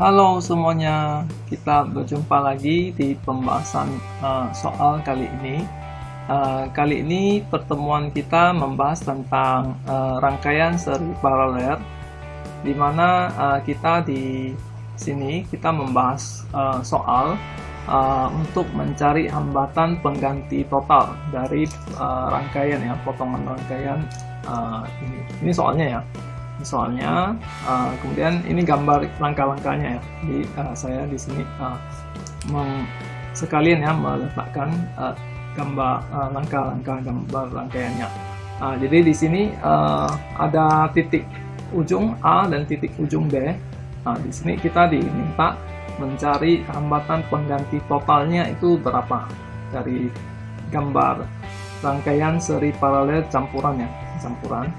Halo semuanya, kita berjumpa lagi di pembahasan soal kali ini. Kali ini pertemuan kita membahas tentang rangkaian seri paralel, di mana kita di sini kita membahas soal untuk mencari hambatan pengganti total dari rangkaian ya, potongan rangkaian ini. Ini soalnya ya. Soalnya kemudian ini gambar langkah-langkahnya ya. Saya di sini sekalian ya meletakkan gambar langkah-langkah gambar rangkaiannya. Jadi di sini ada titik ujung A dan titik ujung B. Di sini kita diminta mencari hambatan pengganti totalnya itu berapa dari gambar rangkaian seri paralel campuran,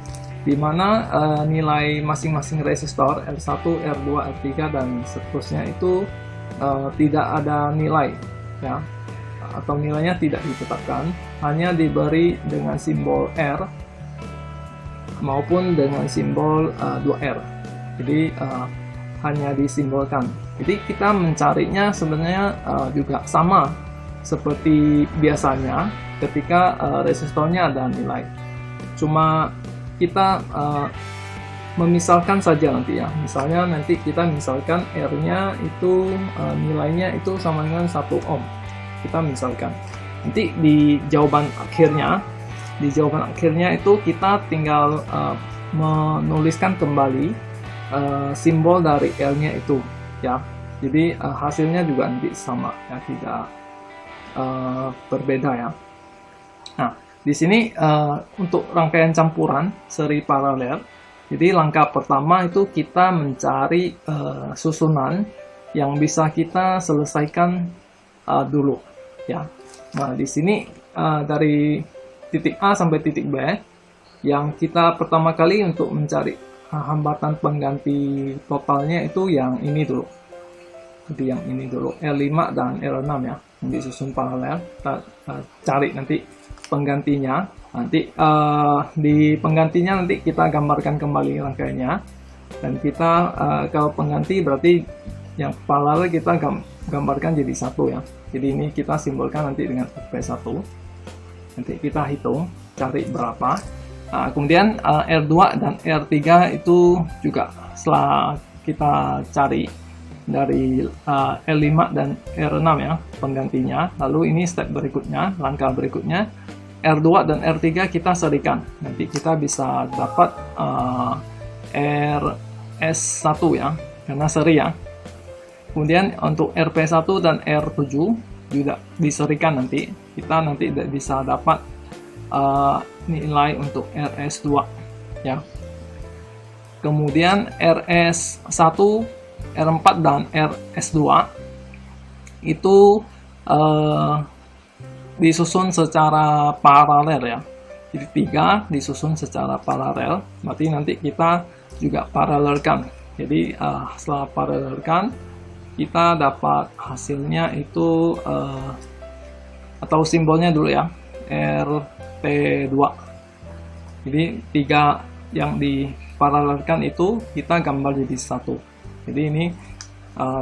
di mana nilai masing-masing resistor R1, R2, R3 dan seterusnya itu tidak ada nilai ya, atau nilainya tidak ditetapkan, hanya diberi dengan simbol R maupun dengan simbol 2R. Jadi hanya disimbolkan. Jadi kita mencarinya sebenarnya juga sama seperti biasanya ketika resistornya ada nilai. Cuma kita memisalkan saja nanti ya. Misalnya nanti kita misalkan R-nya itu nilainya itu sama dengan 1 ohm. Kita misalkan. Nanti di jawaban akhirnya itu kita tinggal menuliskan kembali simbol dari L-nya itu ya. Jadi hasilnya juga nanti sama ya, tidak berbeda ya. Nah, di sini untuk rangkaian campuran seri paralel, jadi langkah pertama itu kita mencari susunan yang bisa kita selesaikan dulu ya. Nah, di sini dari titik A sampai titik B, yang kita pertama kali untuk mencari hambatan pengganti totalnya itu yang ini dulu. Jadi yang ini dulu, R5 dan R6 ya, yang disusun paralel. Kita cari nanti penggantinya. Nanti di penggantinya nanti kita gambarkan kembali rangkaiannya, dan kita kalau pengganti berarti yang paralel kita gambarkan jadi satu ya. Jadi ini kita simbolkan nanti dengan P1. Nanti kita hitung cari berapa. Kemudian R2 dan R3 itu juga setelah kita cari dari R5 dan R6 ya penggantinya. Lalu ini step berikutnya, langkah berikutnya R2 dan R3 kita serikan. Nanti kita bisa dapat RS1 ya, karena seri ya. Kemudian untuk RP1 dan R7 juga diserikan nanti. Kita nanti bisa dapat nilai untuk RS2 ya. Kemudian RS1, R4 dan RS2 itu disusun secara paralel ya. Jadi 3 disusun secara paralel, berarti nanti kita juga paralelkan. Jadi setelah paralelkan kita dapat hasilnya itu atau simbolnya dulu ya, RP2. Jadi 3 yang diparalelkan itu kita gambar jadi satu. Jadi ini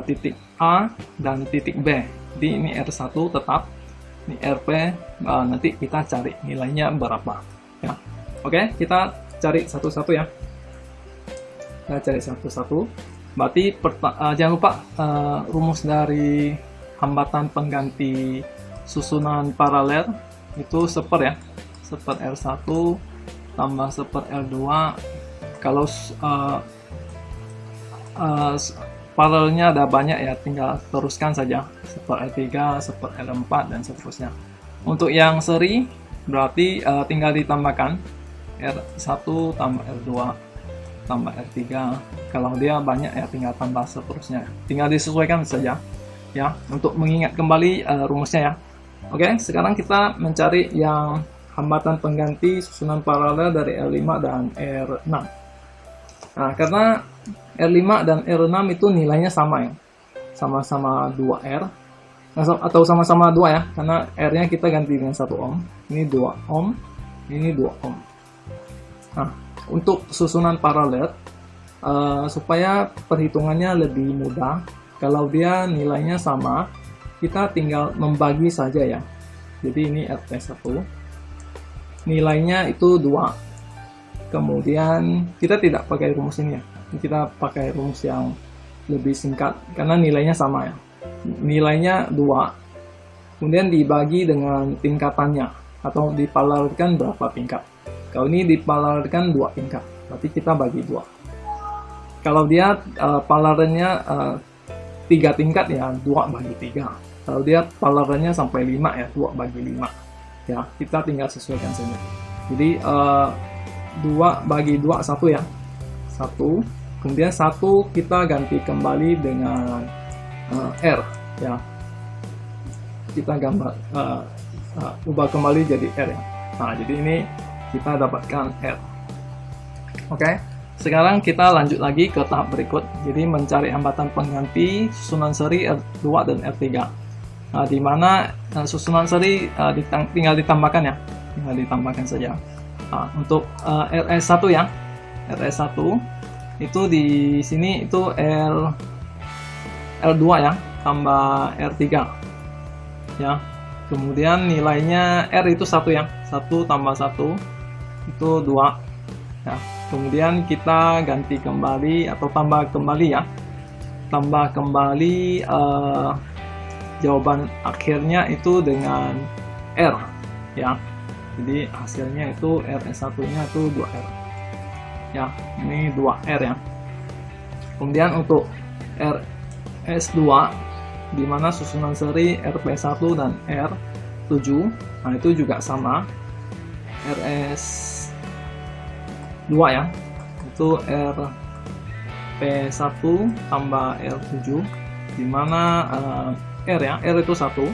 titik A dan titik B. Jadi ini R1 tetap, ini RP, nanti kita cari nilainya berapa ya. Oke, kita cari satu-satu ya. Kita cari satu-satu. Berarti jangan lupa rumus dari hambatan pengganti susunan paralel itu seper ya. Seper R1 tambah seper R2. Kalau paralelnya ada banyak ya, tinggal teruskan saja seper R3, seper R4 dan seterusnya. Untuk yang seri berarti tinggal ditambahkan R1 tambah R2 tambah R3. Kalau dia banyak ya tinggal tambah seterusnya. Tinggal disesuaikan saja ya, untuk mengingat kembali rumusnya ya. Oke, sekarang kita mencari yang hambatan pengganti susunan paralel dari R5 dan R6. Nah, karena R5 dan R6 itu nilainya sama ya, sama-sama 2R, atau sama-sama 2 ya, karena R-nya kita ganti dengan 1 ohm, ini 2 ohm, ini 2 ohm. Nah, untuk susunan paralel supaya perhitungannya lebih mudah, kalau dia nilainya sama, kita tinggal membagi saja ya. Jadi ini RP1, nilainya itu 2. Kemudian kita tidak pakai rumus ini ya, kita pakai rumus yang lebih singkat karena nilainya sama ya. Nilainya 2, kemudian dibagi dengan tingkatannya atau diparalelkan berapa tingkat. Kalau ini diparalelkan 2 tingkat, berarti kita bagi 2. Kalau dia paralelnya 3 tingkat ya 2 bagi 3. Kalau dia paralelnya sampai 5 ya 2 bagi 5. Ya, kita tinggal sesuaikan saja. Jadi 2 bagi 2 1 ya. 1. Kemudian 1 kita ganti kembali dengan R ya. Kita ubah kembali jadi R ya. Nah, jadi ini kita dapatkan R. Oke. Sekarang kita lanjut lagi ke tahap berikut. Jadi mencari hambatan pengganti susunan seri R2 dan R3. Nah, di mana susunan seri tinggal ditambahkan ya, tinggal ditambahkan saja. Nah, untuk RS1 ya, RS1 itu di sini itu R2 ya, tambah R3 ya. Kemudian nilainya R itu 1 ya, 1 tambah 1 itu 2 ya. Kemudian kita ganti kembali atau tambah kembali ya, tambah kembali jawaban akhirnya itu dengan R ya. Jadi hasilnya itu RS1 nya itu 2R ya, ini 2R ya. Kemudian untuk RS2 di mana susunan seri RP1 dan R7, nah itu juga sama, RS2 ya, itu RP1 tambah R7, di mana R ya, R itu 1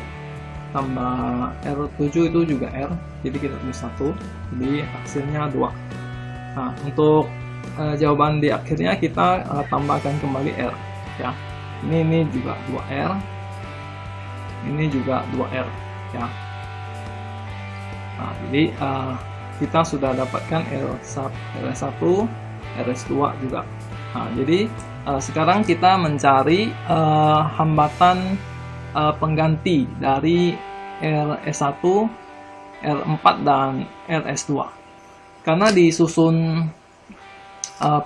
tambah R7 itu juga R, jadi kita tulis 1, jadi hasilnya 2. Nah, untuk jawaban di akhirnya kita tambahkan kembali R ya. Ini juga 2R, ini juga 2R ya. Nah, jadi kita sudah dapatkan RS1, RS2 juga. Nah, jadi sekarang kita mencari hambatan pengganti dari RS1, R4 dan RS2. Karena disusun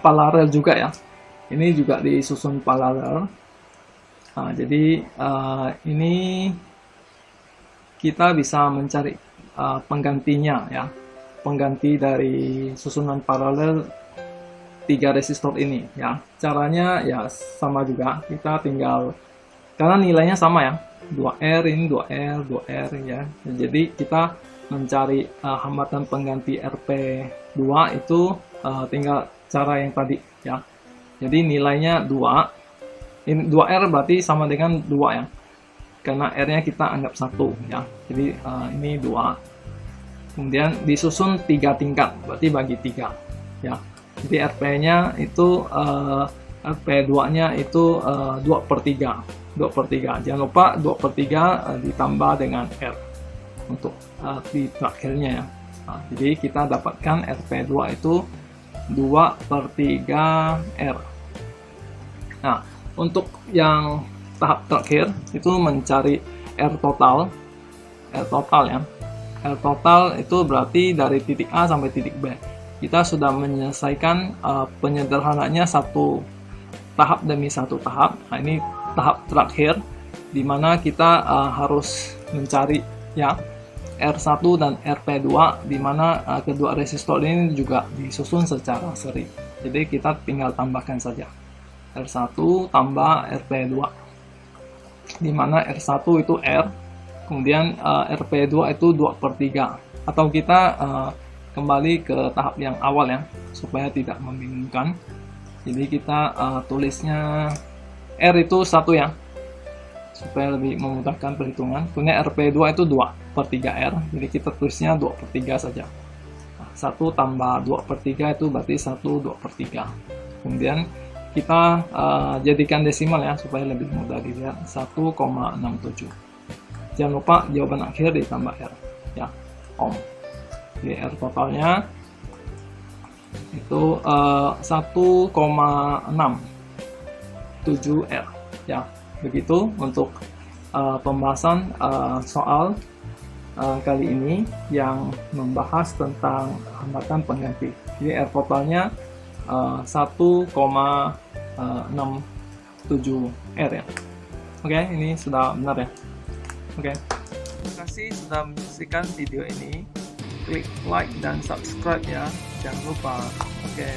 paralel juga ya. Ini juga disusun paralel. Nah, jadi ini kita bisa mencari penggantinya ya. Pengganti dari susunan paralel 3 resistor ini ya. Caranya ya sama juga. Kita tinggal, karena nilainya sama ya, 2R ini 2R, 2R ya. Jadi kita mencari hambatan pengganti RP2 itu tinggal cara yang tadi ya. Jadi nilainya 2. Ini 2R berarti sama dengan 2 ya. Karena R-nya kita anggap 1 ya. Jadi ini 2. Kemudian disusun 3 tingkat, berarti bagi 3 ya. Jadi RP-nya itu RP2-nya itu 2/3. 2/3. Jangan lupa 2/3 ditambah dengan R untuk di terakhirnya ya. Nah, jadi kita dapatkan RP2 itu 2/3 R. Nah, untuk yang tahap terakhir itu mencari R total. R total ya. R total itu berarti dari titik A sampai titik B. Kita sudah menyelesaikan penyederhanaannya satu tahap demi satu tahap. Nah, ini tahap terakhir di mana kita harus mencari ya R1 dan RP2, di mana kedua resistor ini juga disusun secara seri. Jadi kita tinggal tambahkan saja R1 tambah RP2, di mana R1 itu R, kemudian RP2 itu 2/3. Atau kita kembali ke tahap yang awal ya, supaya tidak membingungkan. Jadi kita tulisnya R itu 1 ya, supaya lebih memudahkan perhitungan. Kemudian RP2 itu 2/3 R, jadi kita tulisnya 2/3 saja. 1 tambah 2/3 itu berarti 1 2/3. Kemudian kita jadikan desimal ya, supaya lebih mudah dilihat, 1,67. Jangan lupa jawaban akhir ditambah R ya, ohm. Jadi R totalnya itu 1,67 R ya. Begitu untuk pembahasan soal kali ini yang membahas tentang hambatan pengganti. Jadi R totalnya 1,67 R ya. Oke, ini sudah benar ya. Oke. Terima kasih sudah menyaksikan video ini. Klik like dan subscribe ya. Jangan lupa. Oke.